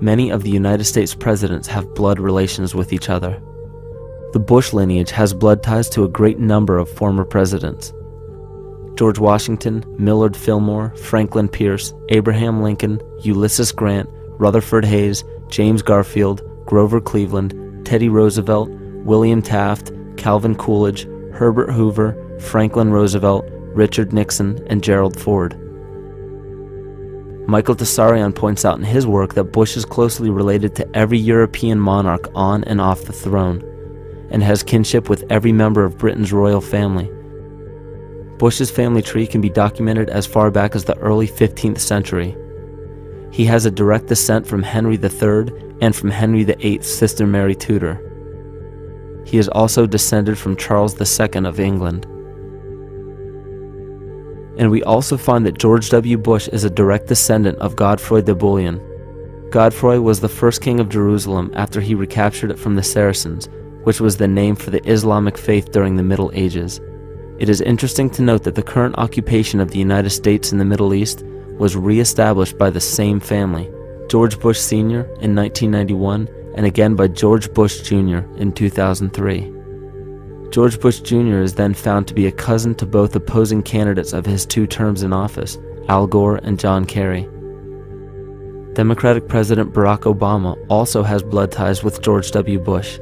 many of the United States presidents have blood relations with each other. The Bush lineage has blood ties to a great number of former presidents. George Washington, Millard Fillmore, Franklin Pierce, Abraham Lincoln, Ulysses Grant, Rutherford Hayes, James Garfield, Grover Cleveland, Teddy Roosevelt, William Taft, Calvin Coolidge, Herbert Hoover, Franklin Roosevelt, Richard Nixon, and Gerald Ford. Michael Tessarion points out in his work that Bush is closely related to every European monarch on and off the throne, and has kinship with every member of Britain's royal family. Bush's family tree can be documented as far back as the early 15th century. He has a direct descent from Henry III and from Henry VIII's sister Mary Tudor. He is also descended from Charles II of England. And we also find that George W. Bush is a direct descendant of Godfrey de Bouillon. Godfrey was the first king of Jerusalem after he recaptured it from the Saracens, which was the name for the Islamic faith during the Middle Ages. It is interesting to note that the current occupation of the United States in the Middle East was re-established by the same family, George Bush Sr. in 1991, and again by George Bush Jr. in 2003. George Bush Jr. is then found to be a cousin to both opposing candidates of his 2 terms in office, Al Gore and John Kerry. Democratic President Barack Obama also has blood ties with George W. Bush,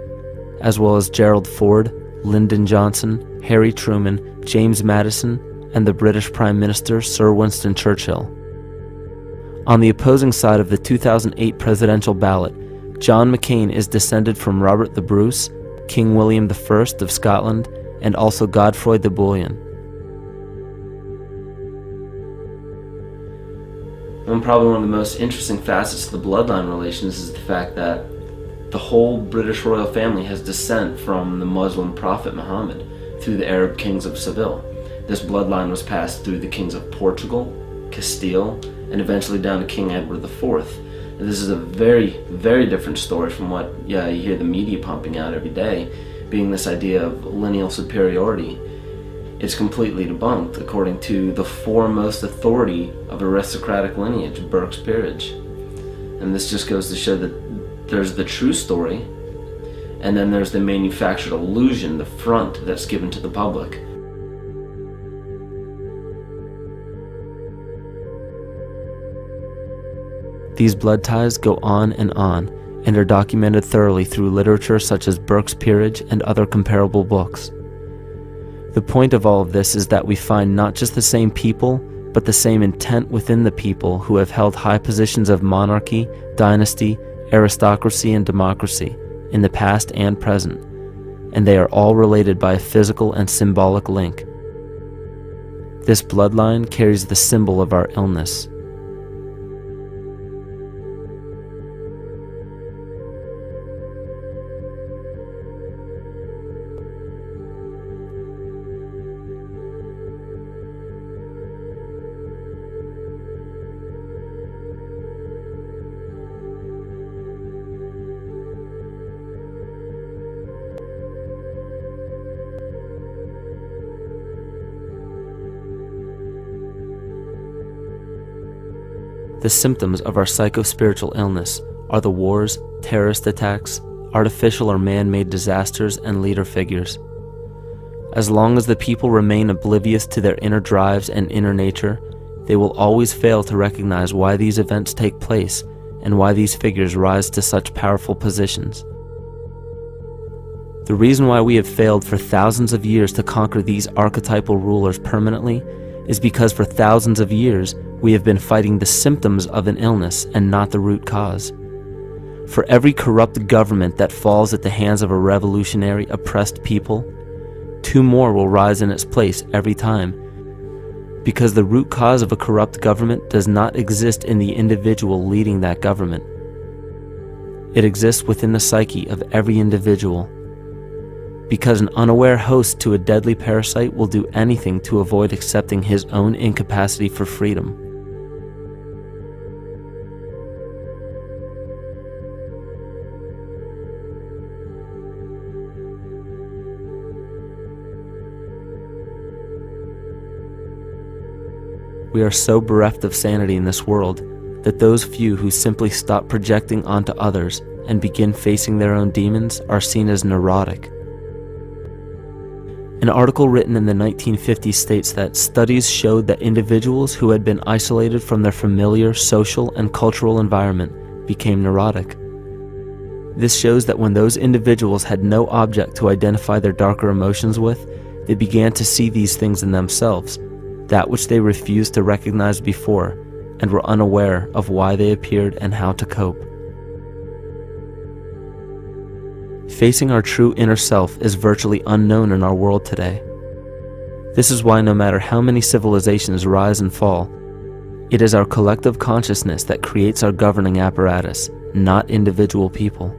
as well as Gerald Ford, Lyndon Johnson, Harry Truman, James Madison, and the British Prime Minister Sir Winston Churchill. On the opposing side of the 2008 presidential ballot, John McCain is descended from Robert the Bruce, King William I of Scotland, and also Godfrey de Bouillon. Probably one of the most interesting facets of the bloodline relations is the fact that the whole British royal family has descent from the Muslim prophet Muhammad through the Arab kings of Seville. This bloodline was passed through the kings of Portugal, Castile, and eventually down to King Edward IV. And this is a very, very different story from what you hear the media pumping out every day, being this idea of lineal superiority. It's completely debunked according to the foremost authority of aristocratic lineage, Burke's Peerage. And this just goes to show that there's the true story, and then there's the manufactured illusion, the front that's given to the public. These blood ties go on and are documented thoroughly through literature such as Burke's Peerage and other comparable books. The point of all of this is that we find not just the same people, but the same intent within the people who have held high positions of monarchy, dynasty, aristocracy, and democracy in the past and present, and they are all related by a physical and symbolic link. This bloodline carries the symbol of our illness. The symptoms of our psycho-spiritual illness are the wars, terrorist attacks, artificial or man-made disasters, and leader figures. As long as the people remain oblivious to their inner drives and inner nature, they will always fail to recognize why these events take place and why these figures rise to such powerful positions. The reason why we have failed for thousands of years to conquer these archetypal rulers permanently is because for thousands of years we have been fighting the symptoms of an illness and not the root cause. For every corrupt government that falls at the hands of a revolutionary, oppressed people, 2 more will rise in its place every time, because the root cause of a corrupt government does not exist in the individual leading that government. It exists within the psyche of every individual, because an unaware host to a deadly parasite will do anything to avoid accepting his own incapacity for freedom. We are so bereft of sanity in this world that those few who simply stop projecting onto others and begin facing their own demons are seen as neurotic. An article written in the 1950s states that studies showed that individuals who had been isolated from their familiar social and cultural environment became neurotic. This shows that when those individuals had no object to identify their darker emotions with, they began to see these things in themselves, that which they refused to recognize before, and were unaware of why they appeared and how to cope. Facing our true inner self is virtually unknown in our world today. This is why no matter how many civilizations rise and fall, it is our collective consciousness that creates our governing apparatus, not individual people.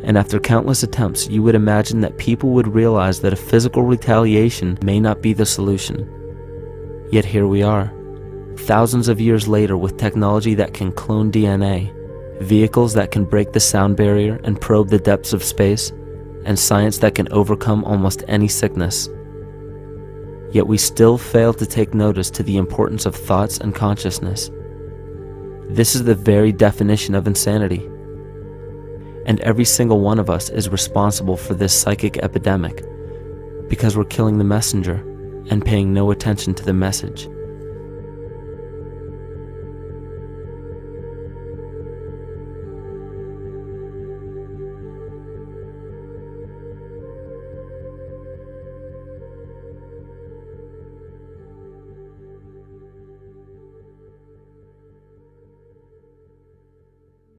And after countless attempts, you would imagine that people would realize that a physical retaliation may not be the solution. Yet here we are, thousands of years later, with technology that can clone DNA, vehicles that can break the sound barrier and probe the depths of space, and science that can overcome almost any sickness. Yet we still fail to take notice to the importance of thoughts and consciousness. This is the very definition of insanity. And every single one of us is responsible for this psychic epidemic because we're killing the messenger and paying no attention to the message.